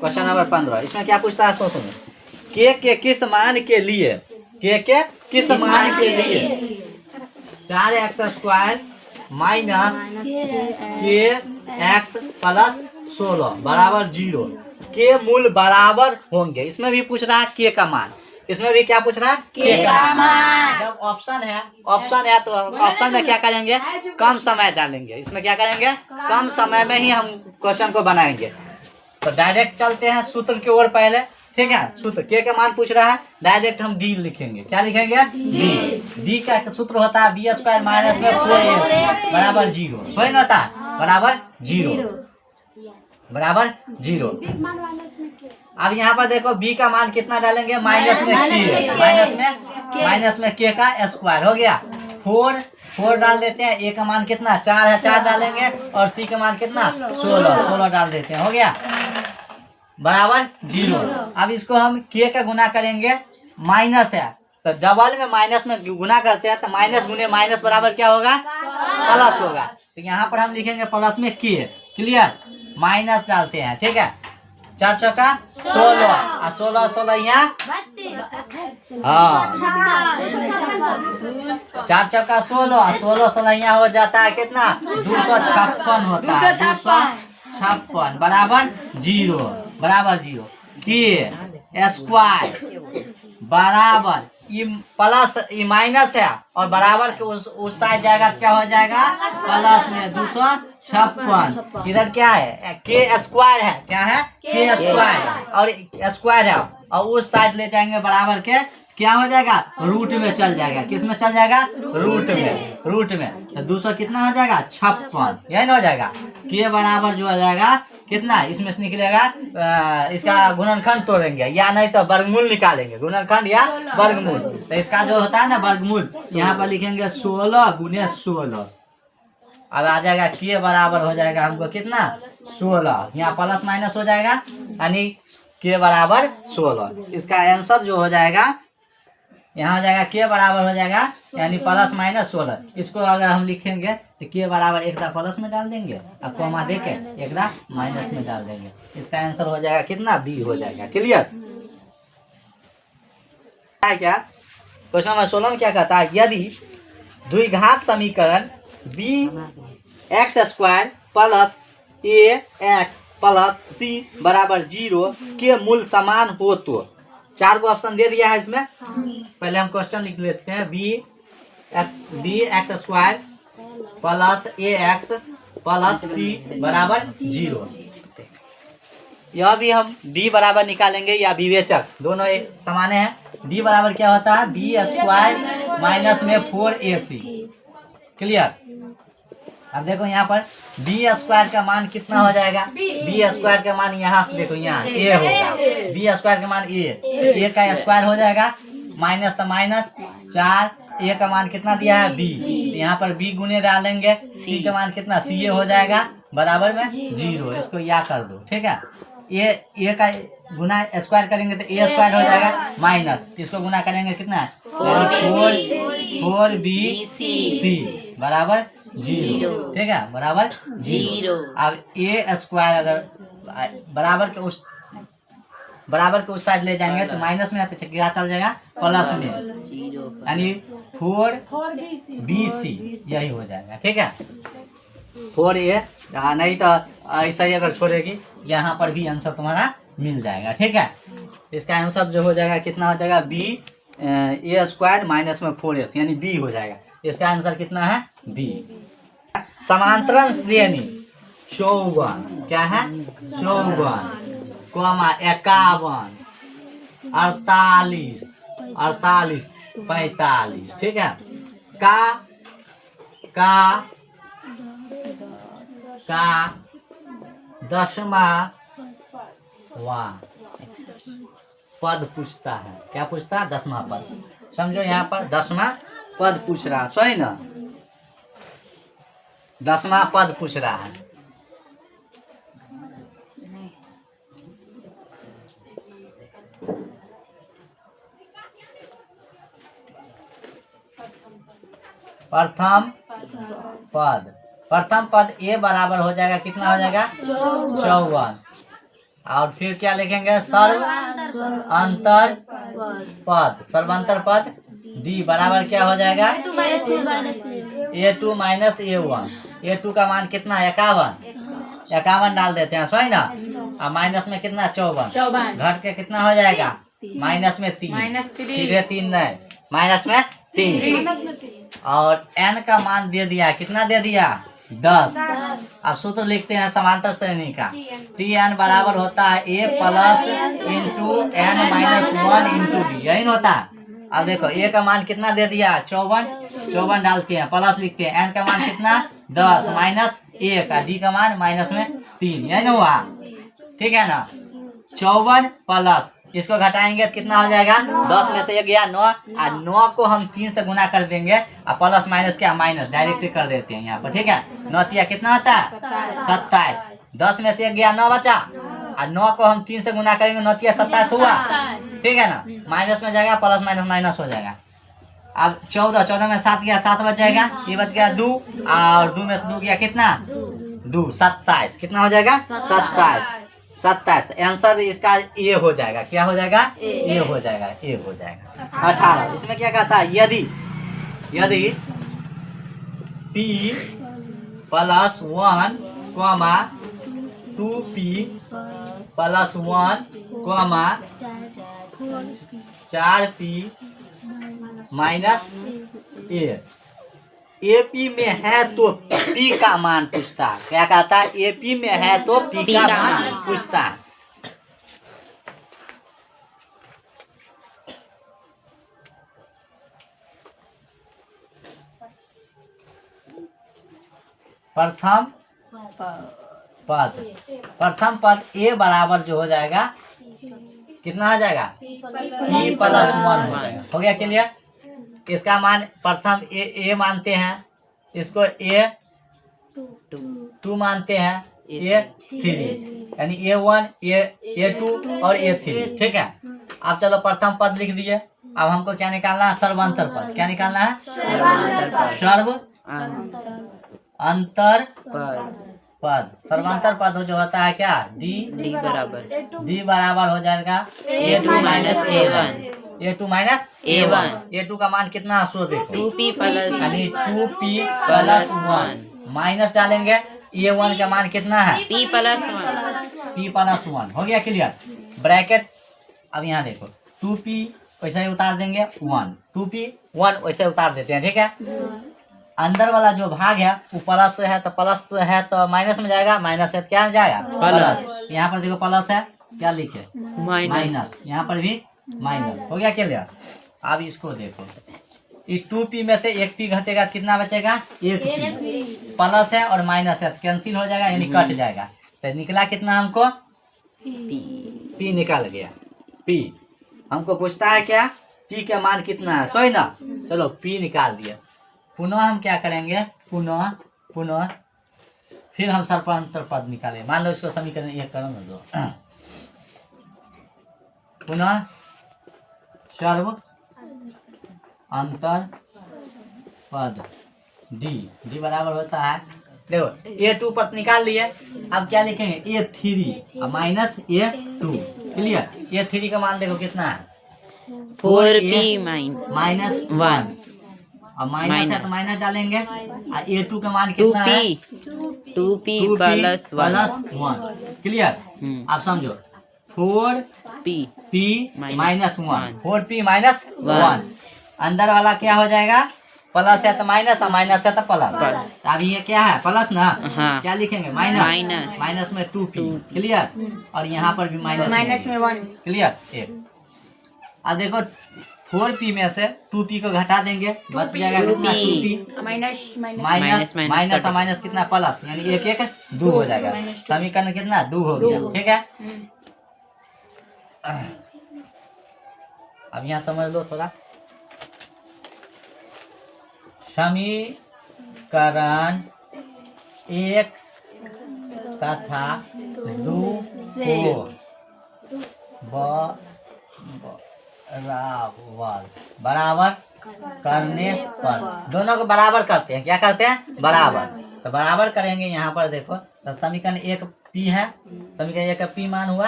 Question number 15 इसमें क्या पूछता है सोचो। के किस मान के लिए के किस मान के लिए 4x² माइनस के एक्स प्लस 16 बराबर 0 के मूल बराबर होंगे। इसमें भी पूछ रहा है के का मान, इसमें भी क्या पूछ रहा है के का मान। जब ऑप्शन है तो ऑप्शन में क्या करेंगे, कम समय डालेंगे। इसमें क्या करेंगे, कम समय में ही हम क्वेश्चन को बनाएंगे। तो डायरेक्ट चलते हैं सूत्र की ओर पहले, ठीक है। सूत्र के का मान पूछ रहा है, डायरेक्ट हम डी लिखेंगे। क्या लिखेंगे, डी का सूत्र होता है b² माइनस में 4ac बराबर 0। सही ना होता है, बराबर 0। अब यहाँ पर देखो b का मान कितना डालेंगे, माइनस में के का स्क्वायर हो गया 4 डाल देते हैं। a का मान कितना 4 है, 4 डालेंगे और c का मान कितना 16 डाल देते हैं, हो गया बराबर 0। अब इसको हम k का गुना करेंगे, माइनस है तो डबल में माइनस में गुना करते हैं तो माइनस गुने माइनस बराबर क्या होगा, प्लस होगा। तो यहाँ पर हम लिखेंगे प्लस में k, क्लियर, माइनस डालते हैं, ठीक है। 4 चौका 16 और 16 यहाँ, हाँ 4 चौका 16 यहाँ हो जाता है कितना 256 होता है, 256 बराबर 0 के स्क्वायर बराबर प्लस माइनस है और बराबर के उस साइड जाएगा, क्या हो जाएगा प्लस में 256। इधर क्या है के स्क्वायर है, क्या है के स्क्वायर और स्क्वायर है और उस साइड ले जाएंगे बराबर के, क्या हो जाएगा रूट में चल जाएगा। किस में चल जाएगा, रूट में। तो 200 कितना हो जाएगा 56, यही ना हो जाएगा। के बराबर जो हो जाएगा कितना, इसमें से निकलेगा इसका गुणनखंड तोड़ेंगे या नहीं तो वर्गमूल निकालेंगे, गुणनखंड या वर्गमूल। तो इसका जो होता है ना वर्गमूल, यहाँ पर लिखेंगे 16 गुने 16। अब आ जाएगा के बराबर हो जाएगा हमको कितना 16, यहाँ प्लस माइनस हो जाएगा यानी के बराबर 16। इसका आंसर जो हो जाएगा यहाँ हो जाएगा के बराबर हो जाएगा यानी प्लस माइनस 16। इसको अगर हम लिखेंगे तो के बराबर एक प्लस में डाल देंगे और कॉमा देके एक माइनस में डाल देंगे। इसका आंसर हो जाएगा कितना बी हो जाएगा, क्लियर है क्या। क्वेश्चन नंबर 16 में क्या कहता है, यदि द्विघात समीकरण bx² plus ax plus c बराबर 0 के मूल समान हो तो। 4 को ऑप्शन दे दिया है इसमें, पहले हम क्वेश्चन लिख लेते हैं। bx² plus ax plus c बराबर 0। यह भी हम d बराबर निकालेंगे या विवेचक, दोनों एक समान है। d बराबर क्या होता है b² माइनस में 4ac, क्लियर। अब देखो यहाँ पर b² का मान कितना हो जाएगा, b² का मान यहाँ से देखो यहाँ a होगा, b² का मान a का स्क्वायर हो जाएगा, माइनस तो माइनस 4, a का मान कितना दिया है b, तो यहाँ पर b गुने डालेंगे, c का मान कितना ca हो जाएगा बराबर में 0। इसको या कर दो, ठीक है। a का गुना स्क्वायर करेंगे तो a² हो जाएगा माइनस, इसको गुना करेंगे कितना 4bc बराबर 0, ठीक है, बराबर 0। अब a² अगर बराबर के उस साइड ले जाएंगे तो माइनस में क्या चल जाएगा प्लस में, यानी 4bc यही हो जाएगा, ठीक है। 4a नहीं तो ऐसा ही अगर छोड़ेगी यहाँ पर भी आंसर तुम्हारा मिल जाएगा, ठीक है। इसका आंसर जो हो जाएगा कितना हो जाएगा a² माइनस में 4s यानी b हो जाएगा। इसका आंसर कितना है b। समांतरण श्रेणी 54, क्या है 54, 51, 48, 45, ठीक है। का 10वां पद पूछता है, क्या पूछता है 10वां पद। समझो यहाँ पर 10वां पद पूछ रहा है, सही ना, 10वां पद पूछ रहा है। प्रथम पद a बराबर हो जाएगा कितना हो जाएगा 54, और फिर क्या लिखेंगे, सर्व अंतर पद, सर्वांतर पद डी बराबर क्या हो जाएगा, A2 माइनस A1। A2 का मान कितना, 51 डाल देते हैं, सही ना। और माइनस में कितना, 54 घट के कितना हो जाएगा, माइनस में 3, सीधे 3 नहीं, माइनस में 3। और n का मान दे दिया, कितना दे दिया, 10। अब सूत्र लिखते हैं समांतर श्रेणी का, Tn बराबर होता है A plus into n minus 1 into D, यही होता है। अब देखो A का मान कितना दे दिया, 54 डालते हैं, प्लस लिखते हैं, n का मान कितना, 10 माइनस 1, डी का मान माइनस में 3, यही ना हुआ, ठीक है ना। 54 प्लस इसको घटाएंगे तो कितना हो जाएगा, 10 में से 1 गया 9, और 9 को हम 3 से गुना कर देंगे, और प्लस माइनस क्या, माइनस डायरेक्ट कर देते हैं यहाँ पर, ठीक है। 9 तिया कितना होता है, 27। 10 में से 1 गया 9 बचा, और 9 को हम 3 से गुना करेंगे, 9 तिया 27 हुआ, ठीक है ना। माइनस में जाएगा, प्लस माइनस माइनस हो जाएगा। अब 14 में 7 गया, 7 बच जाएगा, ये बच गया 2, और 2 में से 2 गया कितना, 2, 27, कितना हो जाएगा, 27। आंसर इसका ए हो जाएगा, क्या हो जाएगा, ए हो जाएगा, ए हो जाएगा। 18 इसमें क्या कहता है, यदि p plus 1 comma 2p plus 1 comma 4p minus a AP में है तो पी का मान पूछता है, क्या कहता है, एपी में है तो पी का मान पूछता है। प्रथम पद ए बराबर जो हो जाएगा, कितना हो जाएगा, p प्लस 1 हो जाएगा, हो गया क्लियर। इसका मान प्रथम ए मानते हैं, इसको A2 मानते हैं, A3 यानी A1 A2 और A3, ठीक है। अब चलो प्रथम पद लिख दिए, अब हमको क्या निकालना है, सर्वांतर पद, क्या निकालना है, सर्व अंतर पद। सर्वांतर पद जो होता है क्या, डी बराबर हो जाएगा A2 माइनस A1। A2 का मान कितना, सो देखो 2p यानी 2p प्लस 1 माइनस डालेंगे, A1 का मान कितना है, p प्लस 1, हो गया क्लियर। ब्रैकेट अब यहाँ देखो 2p वैसे ही उतार देंगे, 1 2p 1 वैसे उतार देते हैं, ठीक है। अंदर वाला जो भाग है वो प्लस है तो माइनस में जाएगा, माइनस है तो क्या जाएगा, प्लस। यहाँ पर देखो प्लस है, क्या लिखे, माइनस, यहाँ पर भी माइनस, हो गया क्लियर। अब इसको देखो, ये 2p में से एक p घटेगा, कितना बचेगा, एक p, प्लस है और माइनस है तो कैंसिल हो जाएगा, यानी कट जाएगा, तो निकला कितना हमको, p निकाल गया। p हमको पूछता है क्या, p का मान कितना है, सही ना। चलो p निकाल दिया, पुनः हम क्या करेंगे, पुनः फिर हम सर्वांतर पद निकालें। मान लो इसको समीकरण 1 करो ना, दो पुनः सर्व अंतर पद डी बराबर होता है, देखो A2 पद निकाल लिए, अब क्या लिखेंगे, A3 minus A2, clear. A3 का मान देखो कितना है, 4p माइनस 1, और माइनस है तो माइनस डालेंगे, और A2 का मान कितना है, 2p प्लस 1, क्लियर। अब समझो 4p माइनस 1, 4p माइनस 1, अंदर वाला क्या हो जाएगा, प्लस है तो माइनस, और माइनस है तो प्लस। अब ये क्या है, प्लस ना, हाँ। क्या लिखेंगे, माइनस में 2p, क्लियर। और यहाँ पर भी माइनस में 1, क्लियर। अब देखो 4p में से 2p को घटा देंगे, बच जाएगा कितना, 2p माइनस माइनस कितना, प्लस, यानी 1 1 2 हो जाएगा, समीकरण कितना, 2 हो गया, ठीक है। अब यहाँ समझ लो थोड़ा, समीकरण 1 तथा 2 को बराबर करने पर, दोनों को बराबर करते हैं, क्या करते हैं, बराबर। तो बराबर करेंगे, यहाँ पर देखो तो समीकरण 1 पी है, समीकरण 1 का पी मान हुआ,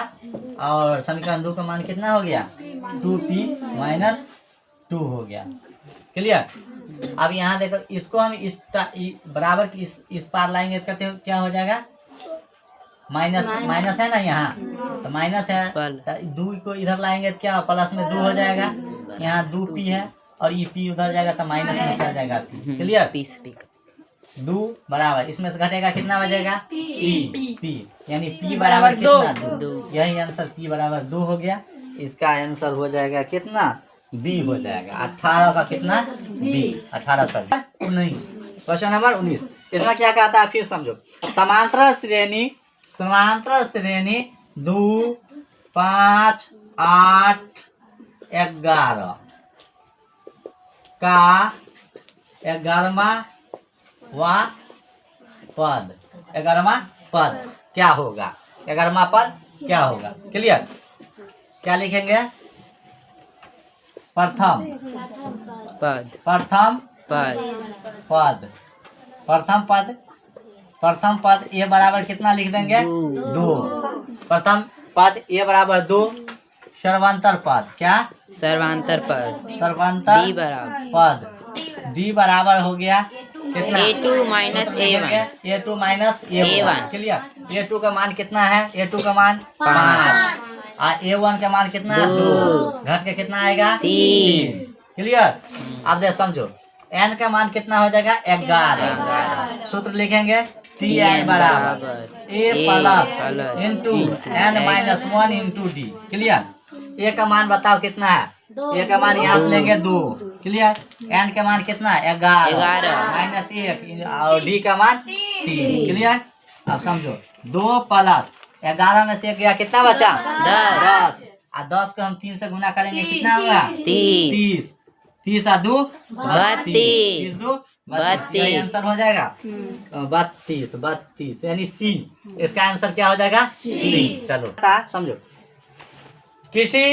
और समीकरण 2 का मान कितना हो गया 2p माइनस 2 हो गया। क्लियर। अब यहाँ देखो, इसको हम इस बराबर की इस पार लाएंगे तो कहते हैं क्या हो जाएगा, माइनस माइनस है ना यहाँ, तो माइनस है, तो 2 को इधर लाएंगे तो क्या प्लस में 2 हो जाएगा, यहाँ 2p है और ये p उधर जाएगा तो माइनस में चल जाएगा p। क्लियर। 2 बराबर इसमें से घटेगा कितना बचेगा p, यानी p बराबर कितना 2। यही आंसर p बराबर 2 हो गया। इसका आंसर हो जाएगा कितना b हो जाएगा 18 का कितना b 18 का 19। क्वेश्चन नंबर 19 इसमें क्या कहता है फिर समझो। समांतर श्रेणी 2 5 8 11 का 11वां पद, 11वां पद क्या होगा, 11वां पद क्या होगा। क्लियर। क्या लिखेंगे, प्रथम पद प्रथम पद पद प्रथम पद प्रथम पद ए बराबर कितना लिख देंगे 2। प्रथम पद ए बराबर 2। सर्वांतर पद क्या, सर्वांतर पद सर्वांतर डी बराबर पद डी बराबर हो गया कितना A2 minus A1 A2 minus A1। Clear. A2 का मान कितना है, A2 का मान 5 और A1 का मान कितना है 2, घट के कितना आएगा 3। क्लियर। अब देख समझो, n का मान कितना हो जाएगा 11। सूत्र लिखेंगे Tn बराबर A plus into n minus 1 into D. Clear. A का मान बताओ कितना है, A का मान यहाँ से लेंगे 2। क्लियर। n का मान कितना है 11 माइनस 1 और d का मान 3। क्लियर। अब समझो 2 प्लस 11 में से गया कितना बचा 10 और 10 को हम 3 से गुना करेंगे कितना होगा 30। 30 और 2 32 32 आंसर हो जाएगा 32 यानी सी। इसका आंसर क्या हो जाएगा सी। चलो समझो, किसी